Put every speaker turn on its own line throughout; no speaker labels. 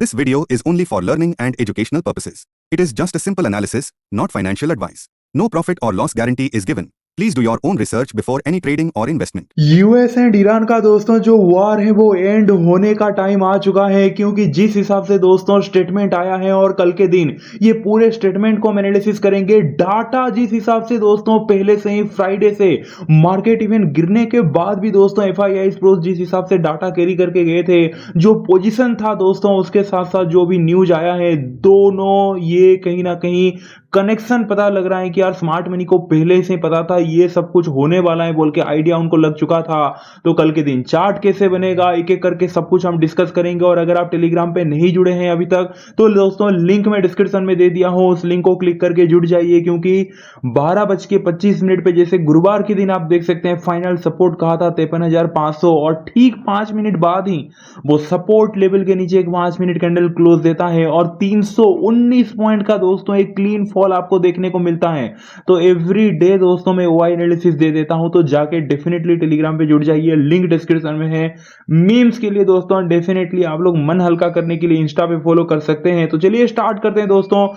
This video is only for learning and educational purposes. It is just a simple analysis, not financial advice. No profit or loss guarantee is given. Please do your own research before any trading or investment.
US and Iran का दोस्तों जो war है वो and होने का time आ चुका है, क्योंकि जिस हिसाब से दोस्तों स्टेटमेंट आया है और कल के दिन ये पूरे स्टेटमेंट को हम एनालिसिस करेंगे। डाटा जिस हिसाब से दोस्तों पहले से ही फ्राइडे से मार्केट इवन गिरने के बाद भी दोस्तों एफआईआई प्रोस जिस हिसाब से डाटा कैरी करके गए थे, जो पोजीशन था दोस्तों उसके साथ साथ जो भी न्यूज आया है, दोनों ये कहीं ना कहीं कनेक्शन पता लग रहा है कि यार स्मार्ट मनी को पहले से पता था ये सब कुछ होने वाला है बोल के आइडिया उनको लग चुका था। तो कल के दिन चार्ट कैसे बनेगा एक एक करके सब कुछ हम डिस्कस करेंगे। और अगर आप टेलीग्राम पे नहीं जुड़े हैं अभी तक तो दोस्तों लिंक मैं डिस्क्रिप्शन में दे दिया हूं, उस लिंक को क्लिक करके जुड़ जाइए, क्योंकि 12:25 पे जैसे गुरुवार के दिन आप देख सकते हैं फाइनल सपोर्ट कहा था 53,500 और ठीक 5 मिनट बाद ही वो सपोर्ट लेवल के नीचे एक 5 मिनट कैंडल क्लोज देता है और 319 पॉइंट का दोस्तों एक क्लीन फॉल आपको देखने को मिलता है। तो एवरी डे दोस्तों मैं ओआई एनालिसिस दे देता हूं, तो जाके डेफिनेटली टेलीग्राम पे जुड़ जाइए, लिंक डिस्क्रिप्शन में है। मीम्स के लिए दोस्तों डेफिनेटली आप लोग मन हल्का करने के लिए इंस्टा पे फॉलो कर सकते हैं। तो चलिए स्टार्ट करते हैं दोस्तों।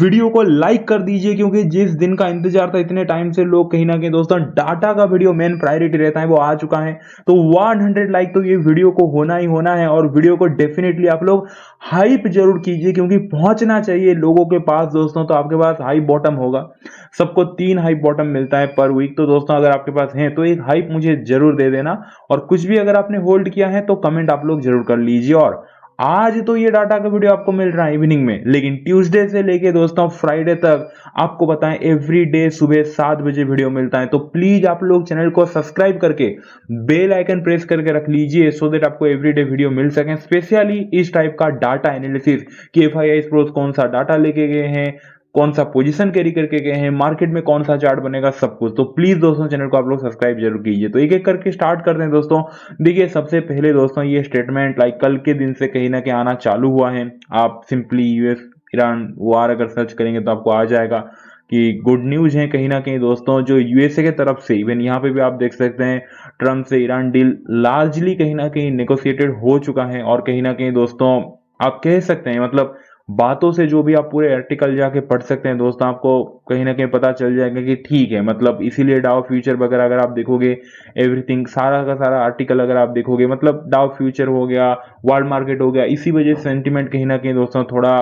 वीडियो को लाइक कर दीजिए, क्योंकि जिस दिन का इंतजार था इतने टाइम से लोग कहीं ना कहीं दोस्तों डाटा का वीडियो मेन प्रायोरिटी रहता है वो आ चुका है। तो 100 लाइक तो ये वीडियो को होना ही होना है और वीडियो को डेफिनेटली आप लोग हाइप जरूर कीजिए, क्योंकि पहुंचना चाहिए लोगों के पास दोस्तों। तो आपके पास हाई बॉटम होगा, सबको 3 हाई बॉटम मिलता है पर वीक, तो दोस्तों अगर आपके पास है तो एक हाइप मुझे जरूर दे देना। और कुछ भी अगर आपने होल्ड किया है तो कमेंट आप लोग जरूर कर लीजिए। और आज तो ये डाटा का वीडियो आपको मिल रहा है इवनिंग में, लेकिन ट्यूसडे से लेके दोस्तों फ्राइडे तक आपको बताएं एवरी डे सुबह 7 बजे वीडियो मिलता है। तो प्लीज आप लोग चैनल को सब्सक्राइब करके बेल आइकन प्रेस करके रख लीजिए, सो दैट आपको एवरीडे वीडियो मिल सके, स्पेशली इस टाइप का डाटा एनालिसिस कि एफआईआई प्रोस कौन सा डाटा लेके गए हैं, कौन सा पोजीशन कैरी करके गए हैं, मार्केट में कौन सा चार्ट बनेगा, सब कुछ। तो प्लीज दोस्तों चैनल को आप लोग सब्सक्राइब जरूर कीजिए। तो एक एक करके स्टार्ट करते हैं दोस्तों। देखिए सबसे पहले दोस्तों ये स्टेटमेंट लाइक कल के दिन से कहीं ना कहीं आना चालू हुआ है। आप सिंपली यूएस ईरान वार अगर सर्च करेंगे तो आपको आ जाएगा कि गुड न्यूज है कहीं ना कहीं दोस्तों, जो यूएसए के तरफ से इवन यहाँ पे भी आप देख सकते हैं ट्रम्प से ईरान डील लार्जली कहीं ना कहीं नेगोशिएटेड हो चुका है। और कहीं ना कहीं दोस्तों आप कह सकते हैं मतलब बातों से जो भी आप पूरे आर्टिकल जाके पढ़ सकते हैं दोस्तों, आपको कहीं ना कहीं पता चल जाएगा कि ठीक है। मतलब इसीलिए डाउ फ्यूचर वगैरह अगर आप देखोगे एवरीथिंग सारा का सारा आर्टिकल अगर आप देखोगे, मतलब डाउ फ्यूचर हो गया, वर्ल्ड मार्केट हो गया, इसी वजह से सेंटिमेंट कहीं ना कहीं दोस्तों थोड़ा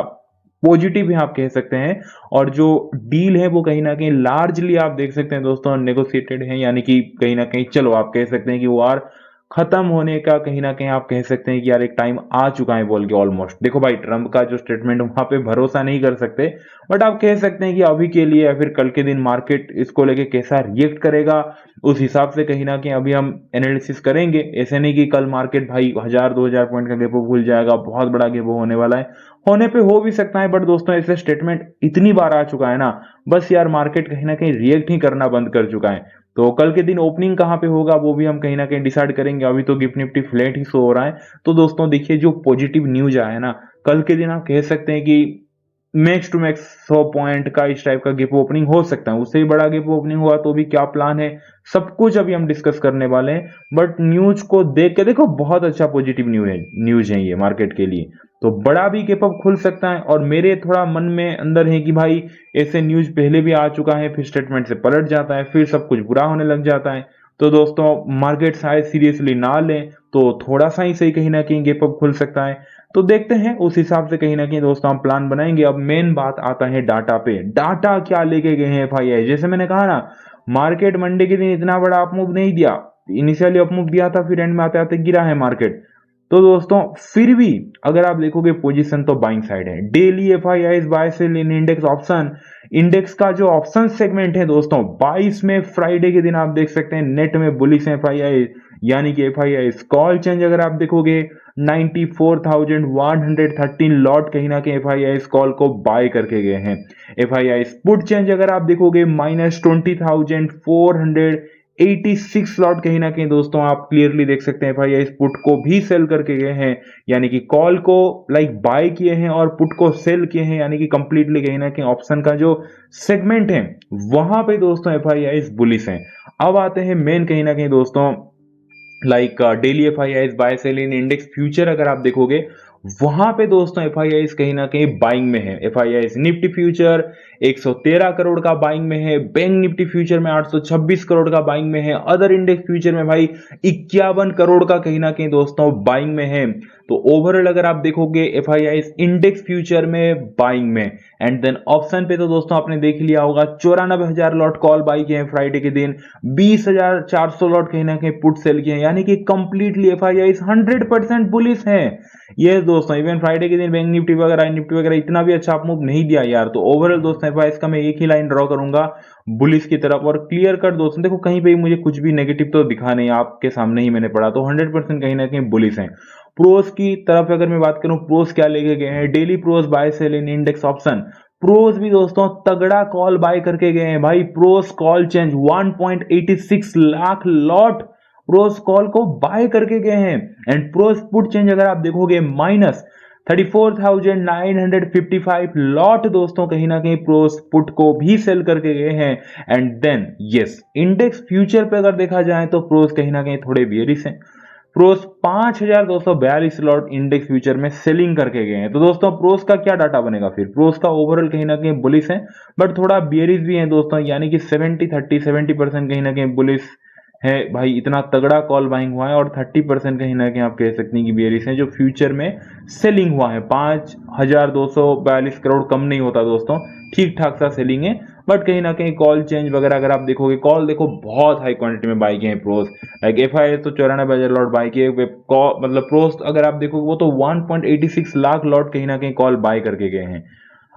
पॉजिटिव है आप कह सकते हैं। और जो डील है वो कहीं ना कहीं लार्जली आप देख सकते हैं दोस्तों नेगोशिएटेड है, यानी कि कहीं ना कहीं चलो आप कह सकते हैं कि वार खत्म होने का कहीं ना कहीं आप कह सकते हैं कि यार एक टाइम आ चुका है बोल के ऑलमोस्ट। देखो भाई ट्रम्प का जो स्टेटमेंट वहां पे भरोसा नहीं कर सकते, बट आप कह सकते हैं कि अभी के लिए या फिर कल के दिन मार्केट इसको लेके कैसा रिएक्ट करेगा उस हिसाब से कहीं ना कहीं अभी हम एनालिसिस करेंगे। ऐसे नहीं कि कल मार्केट भाई 1000-2000 पॉइंट का गैप भूल जाएगा, बहुत बड़ा गैप होने वाला है, होने पे हो भी सकता है। बट दोस्तों ऐसे स्टेटमेंट इतनी बार आ चुका है ना, बस यार मार्केट कहीं ना कहीं रिएक्ट ही करना बंद कर चुका है। तो कल के दिन ओपनिंग कहां पे होगा वो भी हम कहीं ना कहीं डिसाइड करेंगे। अभी तो गिफ्ट निफ्टी फ्लैट ही शो हो रहा है। तो दोस्तों देखिए जो पॉजिटिव न्यूज आया है ना, कल के दिन आप कह सकते हैं कि मैक्स टू मैक्स 100 पॉइंट का इस टाइप का गैप ओपनिंग हो सकता है। उससे भी बड़ा गैप ओपनिंग हुआ तो भी क्या प्लान है, सब कुछ अभी हम डिस्कस करने वाले हैं। बट न्यूज को देख के देखो बहुत अच्छा पॉजिटिव न्यूज है ये मार्केट के लिए। तो बड़ा भी गैप अप खुल सकता है। और मेरे थोड़ा मन में अंदर है कि भाई ऐसे न्यूज पहले भी आ चुका है, फिर स्टेटमेंट से पलट जाता है, फिर सब कुछ बुरा होने लग जाता है। तो दोस्तों मार्केट शायद सीरियसली ना ले, तो थोड़ा सा ही सही कहीं ना कहीं गैप अप खुल सकता है। तो देखते हैं उस हिसाब से कहीं ना कहीं दोस्तों हम प्लान बनाएंगे। अब मेन बात आता है डाटा पे। डाटा क्या लेके गए हैं एफआईआई? जैसे मैंने कहा ना, मार्केट मंडे के दिन इतना बड़ा अपमूव नहीं दिया, इनिशियली अपमूव दिया था, फिर एंड में आते आते गिरा है मार्केट। तो दोस्तों फिर भी अगर आप देखोगे पोजीशन तो बाइंग साइड है। Daily FII buy sell in index option, index का जो ऑप्शन सेगमेंट है दोस्तों 22 में फ्राइडे के दिन आप देख सकते हैं नेट में बुलिश है एफआईआई, यानी कि एफआईआई कॉल चेंज अगर आप देखोगे 94,113 लॉट कहीं ना कहीं एफआईआई कॉल को बाय करके गए हैं। एफआईआई पुट चेंज अगर आप देखोगे -20,486 लॉट कहीं ना कहीं दोस्तों आप क्लियरली देख सकते हैं एफआईआई पुट को भी सेल करके गए हैं, यानी कि कॉल को लाइक बाय किए हैं और पुट को सेल किए हैं, यानी कि कंप्लीटली कहीं ना कहीं ऑप्शन का जो सेगमेंट है वहां पे दोस्तों एफआईआई बुलिश हैं। अब आते हैं मेन कहीं ना कहीं दोस्तों like daily FII buy sell in index future अगर आप देखोगे वहां पे दोस्तों एफआईआईस कहीं ना कहीं बाइंग में है। एफआईआईस निफ्टी फ्यूचर 113 करोड़ का बाइंग में है, बैंक निफ्टी फ्यूचर में 826 करोड़ का बाइंग में है, अदर इंडेक्स फ्यूचर में भाई 51 करोड़ का कहीं ना कहीं दोस्तों बाइंग में है। तो ओवरऑल अगर आप देखोगे एफआईआईस इंडेक्स फ्यूचर में बाइंग में, एंड देन ऑप्शन पे तो दोस्तों आपने देख लिया होगा 94,000 लॉट कॉल बाई किए हैं फ्राइडे के दिन, 20,400 लॉट कहीं ना कहीं पुट सेल किए हैं, यानी कि कंप्लीटली एफआईआईस 100% बुलिश है। ये दोस्तों इवन फ्राइडे के दिन बैंक निफ्टी वगैरह इतना भी अच्छा मूव नहीं दिया यार। तो ओवरऑल दोस्तों एफआईआईस का मैं एक ही लाइन ड्रॉ करूंगा बुलिश की तरफ, और क्लियर कट दोस्तों देखो कहीं पे मुझे कुछ भी नेगेटिव तो दिखा नहीं, आपके सामने ही मैंने पढ़ा, तो 100% कहीं ना कहीं बुलिश है। प्रोस की तरफ अगर मैं बात करूं, प्रोस क्या लेके गए हैं, daily pros bye sell in index option. Pros भी दोस्तों तगड़ा कॉल बाय करके गए हैं भाई। Pros call change 1.86 lakh lot pros call को बाय करके गए हैं। एंड प्रोस पुट चेंज अगर आप देखोगे माइनस 34,955 लॉट दोस्तों कहीं ना कहीं प्रोस पुट को भी सेल करके गए हैं। And then yes index future पे अगर देखा जाए तो प्रोस कहीं ना कहीं थोड़े बियरिश हैं। प्रोस 5,242 लॉट इंडेक्स फ्यूचर में सेलिंग करके गए हैं। तो दोस्तों प्रोस का क्या डाटा बनेगा फिर, प्रोस का ओवरऑल कहीं ना कहीं बुलिश है बट थोड़ा बियरिश भी है दोस्तों, यानी कि 70% कहीं ना कहीं बुलिश है भाई। इतना तगड़ा कॉल बाइंग हुआ है और 30% कहीं ना कहीं आप कह सकते हैं कि बियरिश है जो फ्यूचर में सेलिंग हुआ है। 5,242 करोड़ कम नहीं होता दोस्तों, ठीक ठाक सा सेलिंग है। बट कहीं ना कहीं कॉल चेंज वगैरह अगर आप देखोगे, कॉल देखो बहुत हाई क्वांटिटी में बाई किए हैं प्रोस, लाइक एफआई तो 94,000 लॉट बाई किए, मतलब प्रोस अगर आप देखोगे वो तो 1.86 लाख लॉट कहीं ना कहीं कॉल बाय करके गए हैं।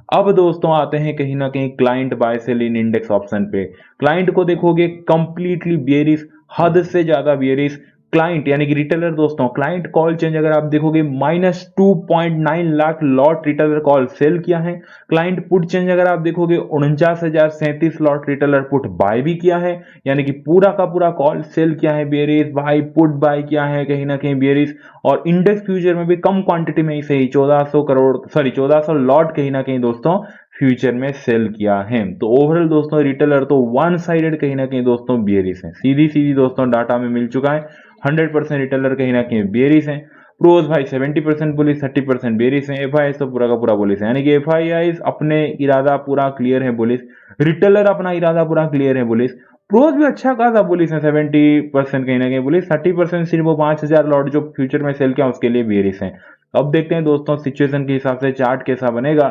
अब दोस्तों आते हैं कहीं ना कहीं client bye sell in index option पे। क्लाइंट को देखोगे कंप्लीटली बियरिश, हद से ज्यादा बियरिश। क्लाइंट यानी कि रिटेलर दोस्तों, क्लाइंट कॉल चेंज अगर आप देखोगे -2.9 lakh lot retailer call sell किया है। क्लाइंट पुट चेंज अगर आप देखोगे 49,037 लॉट रिटेलर पुट बाय भी किया है, यानी कि पूरा का पूरा कॉल सेल किया है बियरिश भाई, पुट बाय किया है कहीं ना कहीं बियरिश। और इंडेक्स फ्यूचर में भी कम क्वांटिटी में ही सही 1400 लॉट कहीं ना कहीं दोस्तों फ्यूचर में सेल किया है। तो ओवरऑल दोस्तों रिटेलर तो वन साइडेड कहीं ना कहीं दोस्तों बियरिश है, सीधी सीधी दोस्तों डाटा में मिल चुका है। 100% रिटेलर कहीं ना कहीं बियरिश है। प्रोस भाई 70% बुलिश, 30% बेरिश है। एफआईआई तो पूरा का पूरा बुलिश है, यानी कि एफआईआई अपने इरादा पूरा क्लियर है बुलिश, रिटेलर अपना इरादा पूरा क्लियर है बुलिश। प्रोस भी अच्छा खासा बुलिश है, 70% कहीं ना कहीं बुलिश, 30% सिर्फ वो 5,000 लॉट जो फ्यूचर में सेल किया उसके लिए बेरिश है। अब देखते हैं दोस्तों सिचुएशन के हिसाब से चार्ट कैसा बनेगा।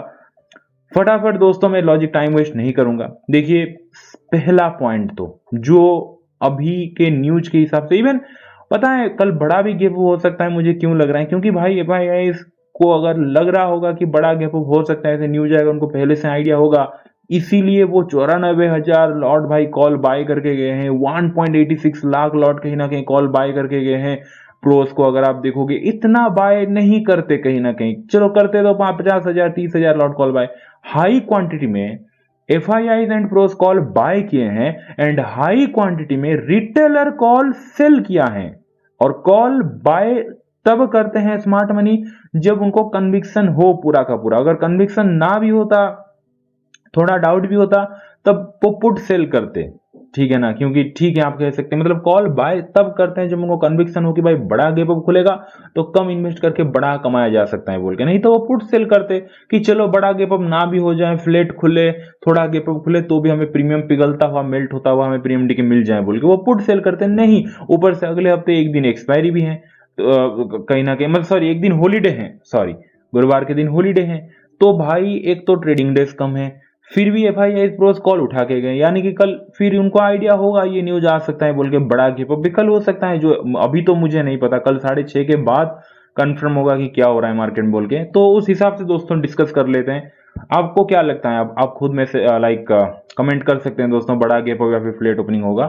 फटाफट दोस्तों मैं लॉजिक टाइम वेस्ट नहीं करूंगा। देखिए पहला पॉइंट तो जो अभी के न्यूज के हिसाब से, इवन पता है कल बड़ा भी गैप हो सकता है, मुझे क्यों लग रहा है, क्योंकि भाई एफआईआई को अगर लग रहा होगा कि बड़ा गैप हो सकता है, ऐसे न्यूज आएगा, उनको पहले से आइडिया होगा, इसीलिए वो 94,000 लॉट भाई कॉल बाय करके गए हैं। 1.86 लाख लॉट कहीं ना कहीं कॉल बाय करके गए हैं। प्रोस को अगर आप देखोगे इतना बाय नहीं करते कहीं ना कहीं, चलो करते तो 50,000 30,000 lot call buy. High quantity में FII and pros call buy किए हैं, एंड हाई क्वांटिटी में रिटेलर कॉल सेल किया है। और कॉल बाय तब करते हैं स्मार्ट मनी जब उनको कन्विक्शन हो पूरा का पूरा। अगर कन्विक्शन ना भी होता, थोड़ा डाउट भी होता, तब वो पुट सेल करते, ठीक है ना, क्योंकि ठीक है आप कह सकते हैं, मतलब कॉल बाय तब करते हैं जब उनको कन्विक्शन हो कि भाई बड़ा गैप अप खुलेगा तो कम इन्वेस्ट करके बड़ा कमाया जा सकता है बोल के, नहीं तो वो पुट सेल करते कि चलो बड़ा गैप अप ना भी हो जाए, फ्लैट खुले, थोड़ा गैप अप खुले तो भी हमें प्रीमियम पिघलता हुआ मेल्ट होता हुआ हमें प्रीमियम टिके मिल जाए बोल के वो पुट सेल करते। नहीं, ऊपर से अगले हफ्ते एक दिन एक्सपायरी भी है, तो कहीं ना कहीं मतलब सॉरी एक दिन हॉलीडे है, सॉरी गुरुवार के दिन हॉलीडे है, तो भाई एक तो ट्रेडिंग डेज कम है, फिर भी एफआईआई प्रोस कॉल उठा के गए, यानी कि कल फिर उनको आइडिया होगा ये न्यूज आ सकता है बोल के बड़ा गैप अप भी कल हो सकता है, जो अभी तो मुझे नहीं पता, कल 6:30 के बाद कंफर्म होगा कि क्या हो रहा है मार्केट में बोल के। तो उस हिसाब से दोस्तों डिस्कस कर लेते हैं। आपको क्या लगता है, आप खुद में से लाइक कमेंट कर सकते हैं दोस्तों, बड़ा गैप अप या फिर फ्लैट ओपनिंग होगा।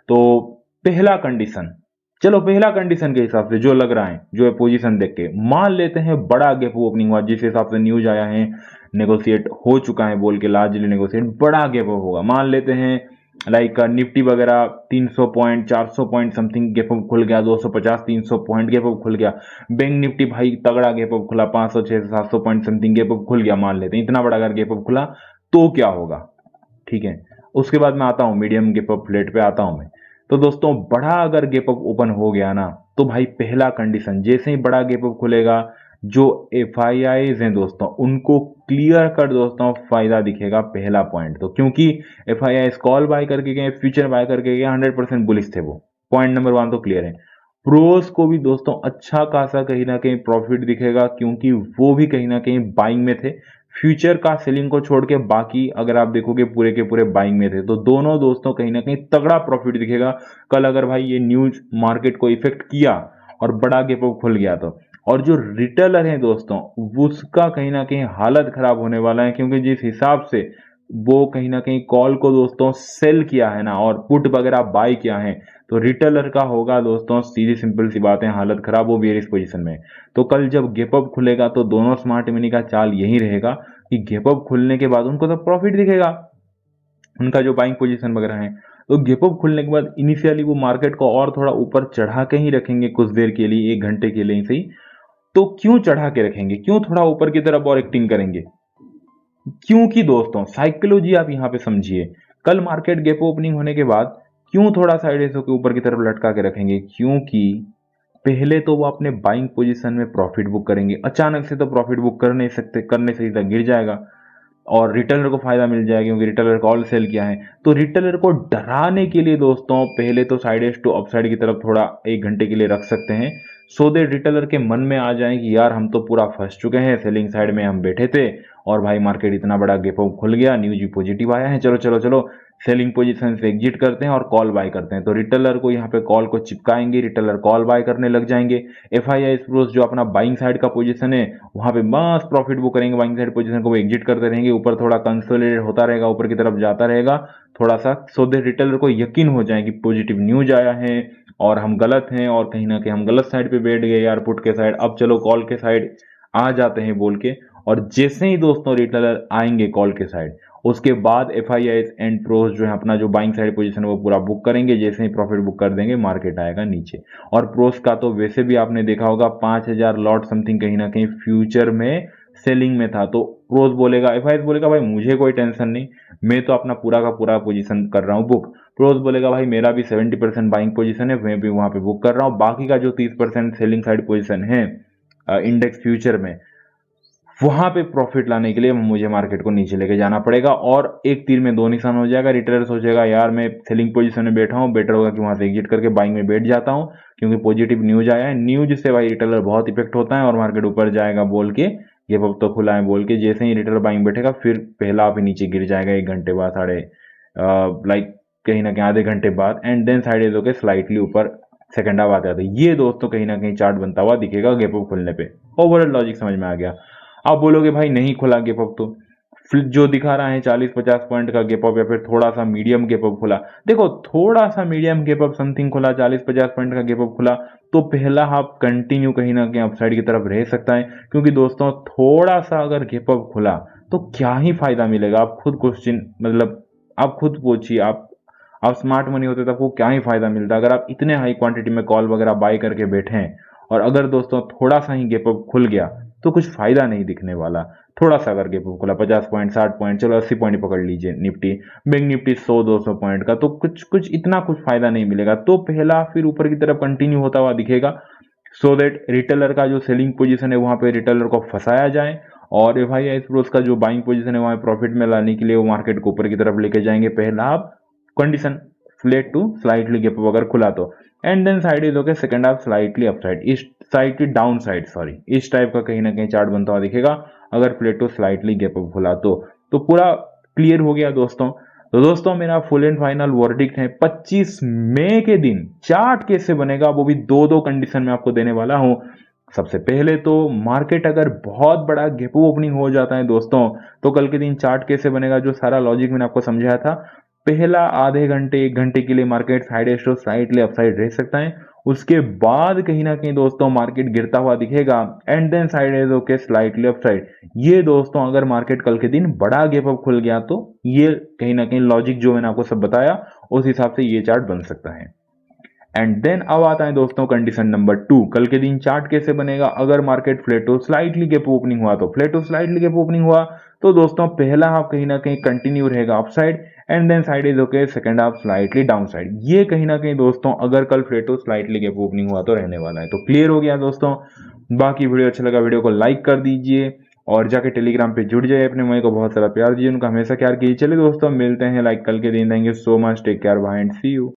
तो पहला कंडीशन, चलो पहला कंडीशन के हिसाब से जो लग रहा है, जो पोजीशन देख के मान लेते हैं बड़ा गैप ओपनिंग हुआ, जिस हिसाब से न्यूज आया है नेगोशिएट हो चुका है बोल के, लार्जली नेगोशिएट बड़ा गैप अप होगा, मान लेते हैं लाइक निफ्टी वगैरह 300 point 400 point something gap up खुल गया, 250 300 पॉइंट गैप अप खुल गया, बैंक निफ्टी भाई तगड़ा गैप अप खुला, 500 600 700 पॉइंट समथिंग गैप अप खुल गया, मान लेते हैं इतना बड़ा अगर गैप अप खुला तो क्या होगा, ठीक है। उसके बाद मैं आता हूं मीडियम गैप अप फ्लैट पे आता हूं मैं। तो दोस्तों बड़ा अगर गैप अप ओपन हो गया ना, तो भाई पहला कंडीशन जैसे ही बड़ा गैप अप खुलेगा जो FIIs हैं दोस्तों उनको क्लियर कट दोस्तों फायदा दिखेगा। पहला पॉइंट तो क्योंकि FIIs कॉल बाय करके गए, फ्यूचर बाय करके गए, 100% बुलिश थे वो। पॉइंट नंबर 1 तो क्लियर है। प्रोस को भी दोस्तों अच्छा खासा कहीं ना कहीं प्रॉफिट दिखेगा क्योंकि वो भी कहीं ना कहीं बाइंग में थे। फ्यूचर का सेलिंग को छोड़ के बाकी अगर आप देखोगे पूरे के पूरे बाइंग में थे, तो दोनों दोस्तों कहीं ना कहीं तगड़ा प्रॉफिट दिखेगा। कल अगर भाई ये न्यूज मार्केट को इफेक्ट किया और बड़ा गैप अप खुल गया तो, और जो रिटेलर हैं दोस्तों उसका कहीं ना कहीं हालत खराब होने वाला है क्योंकि जिस हिसाब से वो कहीं ना कहीं कॉल को दोस्तों सेल किया है ना और पुट वगैरह बाय किया है, तो रिटेलर का होगा दोस्तों सीधी सिंपल सी बात है हालत खराब, वो बेरिश पोजीशन में। तो कल जब गैप अप खुलेगा तो दोनों स्मार्ट मनी का चाल यही रहेगा कि गैप अप खुलने के बाद उनको तो प्रॉफिट दिखेगा, उनका जो बाइंग पोजीशन वगैरह है। तो गैप अप खुलने के बाद इनिशियली वो मार्केट को और थोड़ा ऊपर चढ़ा के ही रखेंगे कुछ देर के लिए, 1 घंटे के लिए ही सही। तो क्यों चढ़ा के रखेंगे, क्यों थोड़ा ऊपर की तरफ और एक्टिंग करेंगे? क्योंकि दोस्तों साइकोलॉजी आप यहां पे समझिए, कल मार्केट गैप ओपनिंग होने के बाद क्यों थोड़ा साइड एसओ के ऊपर की तरफ लटका के रखेंगे? क्योंकि पहले तो वो अपने बाइंग पोजीशन में प्रॉफिट बुक करेंगे। अचानक से तो प्रॉफिट बुक कर नहीं सकते, करने से सीधा गिर जाएगा और रिटेलर को फायदा मिल जाएगा क्योंकि रिटेलर को ऑल सेल किया है। तो रिटेलर को डराने के लिए दोस्तों पहले तो साइड एस टू अपसाइड की तरफ थोड़ा 1 घंटे के लिए रख सकते हैं, सो दैट रिटेलर के मन में आ जाए कि यार हम तो पूरा फंस चुके हैं, सेलिंग साइड में हम बैठे थे और भाई मार्केट इतना बड़ा गैप अप खुल गया, न्यूज भी पॉजिटिव आया है, चलो चलो चलो सेलिंग पोजीशन से एग्जिट करते हैं और कॉल बाय करते हैं। तो रिटेलर को यहाँ पे कॉल को चिपकाएंगे, रिटेलर कॉल बाय करने लग जाएंगे। FII प्रोस जो अपना बाइंग साइड का पोजीशन है वहां पे बस प्रॉफिट बुक करेंगे, बाइंग साइड पोजीशन को वो एग्जिट करते रहेंगे, ऊपर थोड़ा कंसोलिडेट होता रहेगा, ऊपर की तरफ जाता रहेगा थोड़ा सा, सो दे रिटेलर को यकीन हो जाए कि पॉजिटिव न्यूज आया है और हम गलत हैं और कहीं ना कहीं हम गलत साइड पे बैठ गए यार पुट के साइड, अब चलो कॉल के साइड आ जाते हैं बोल के। और जैसे ही दोस्तों रिटेलर आएंगे कॉल के साइड, उसके बाद FIIs एंड प्रोस जो है अपना जो बाइंग साइड पोजीशन वो पूरा बुक करेंगे, जैसे ही प्रॉफिट बुक कर देंगे मार्केट आएगा नीचे। और प्रोस का तो वैसे भी आपने देखा होगा 5000 लॉट समथिंग कहीं ना कहीं फ्यूचर में सेलिंग में था, तो प्रोस बोलेगा, FIIs बोलेगा भाई मुझे कोई टेंशन नहीं, मैं तो अपना पूरा का पूरा पोजीशन कर रहा हूँ बुक। प्रोस बोलेगा भाई मेरा भी 70% बाइंग पोजीशन है, मैं भी वहां पे बुक कर रहा हूँ, बाकी का जो 30% सेलिंग साइड पोजीशन है इंडेक्स फ्यूचर में, वहां पे प्रॉफिट लाने के लिए मुझे मार्केट को नीचे लेके जाना पड़ेगा। और एक तीर में दो निशान हो जाएगा, रिटेलर सोचेगा यार मैं सेलिंग पोजीशन में बैठा हूं, बेटर होगा कि वहां से एग्जिट करके बाइंग में बैठ जाता हूं क्योंकि पॉजिटिव न्यूज आया है। न्यूज से भाई रिटेलर बहुत इफेक्ट होता है और मार्केट ऊपर जाएगा बोल के, ये अब तो खुला है बोल के, जैसे ही रिटेलर बाइंग बैठेगा फिर पहला आप नीचे गिर जाएगा 1 घंटे बाद, साढ़े लाइक कहीं ना कहीं आधे घंटे बाद, एंड देन साइड एज होकर स्लाइटली ऊपर सेकंड हाफ आता है। ये दोस्तों कहीं ना कहीं चार्ट बनता हुआ दिखेगा गैप अप खुलने पे। ओवरऑल लॉजिक समझ में आ गया। आप बोलोगे भाई नहीं खुला गैप अप, तो जो दिखा रहा है 40-50 पॉइंट का गैप अप या फिर थोड़ा सा मीडियम गैप अप खुला, देखो थोड़ा सा मीडियम गैप अप समथिंग खुला, 40-50 पॉइंट का गैप अप खुला, तो पहला हाफ कंटिन्यू कहीं ना कहीं अपसाइड की तरफ रह सकता है क्योंकि दोस्तों थोड़ा सा अगर गैप अप खुला तो क्या ही फायदा मिलेगा? आप खुद क्वेश्चन मतलब आप खुद पूछिए, आप स्मार्ट मनी होते तो आपको क्या ही फायदा मिलता अगर आप इतने हाई क्वांटिटी में कॉल वगैरह बाय करके बैठे हैं। और अगर दोस्तों थोड़ा सा ही गैप अप खुल गया तो कुछ फायदा नहीं दिखने वाला। थोड़ा सा अगर गैप अप खुला 50 पॉइंट 60 पॉइंट, चलो 80 पॉइंट पकड़ लीजिए निफ्टी, बैंक निफ्टी 100-200 पॉइंट का, तो कुछ इतना कुछ फायदा नहीं मिलेगा। तो पहला फिर ऊपर की तरफ कंटिन्यू होता हुआ दिखेगा, सो दैट रिटेलर का जो सेलिंग पोजीशन है वहां पे रिटेलर को फंसाया जाए और FII प्रोस का जो बाइंग पोजीशन है वहां प्रॉफिट में लाने के लिए वो मार्केट को ऊपर की तरफ लेके जाएंगे। पहला आप condition flat to slightly gap up अगर खुला तो, and then side is okay second half slightly upside, is slightly down side, sorry इस टाइप का कहीं ना कहीं चार्ट बनता हुआ दिखेगा अगर flat to slightly gap up खुला तो पूरा क्लियर हो गया दोस्तों। तो दोस्तों मेरा फुल एंड फाइनल वर्डिक्ट है 25 मई के दिन चार्ट कैसे बनेगा वो भी दो कंडीशन में आपको देने वाला हूं। सबसे पहले तो मार्केट अगर बहुत बड़ा गैप ओपनिंग हो जाता है दोस्तों तो कल के दिन चार्ट कैसे बनेगा, जो सारा लॉजिक मैंने आपको समझाया था, पहला आधे घंटे 1 घंटे के लिए market side astro slightly upside रह सकता है, उसके बाद कहीं ना कहीं दोस्तों मार्केट गिरता हुआ दिखेगा and then side is okay slightly upside. ये दोस्तों अगर मार्केट कल के दिन बड़ा गैप अप खुल गया तो ये कहीं ना कहीं लॉजिक जो मैंने आपको सब बताया उस हिसाब से ये चार्ट बन सकता है। एंड देन अब आता है दोस्तों कंडीशन नंबर 2, कल के दिन चार्ट कैसे बनेगा अगर मार्केट फ्लैटो स्लाइटली गैप ओपनिंग हुआ तो। फ्लैटो स्लाइटली गैप ओपनिंग हुआ तो दोस्तों पहला हाफ कहीं ना कहीं कंटिन्यू रहेगा upside and then side is okay second half slightly down side. ये कहीं ना कहीं दोस्तों अगर कल फ्लैटो स्लाइटली गैप ओपनिंग हुआ तो रहने वाला है। तो क्लियर हो गया दोस्तों, बाकी वीडियो अच्छा लगा वीडियो को लाइक कर दीजिए और जाके टेलीग्राम पे जुड़ जाइए, अपने मम्मी को बहुत सारा प्यार दीजिए, उनका हमेशा प्यार कीजिए। चलिए दोस्तों मिलते हैं लाइक कल के दिन, देंगे so much, take care, bye and see you.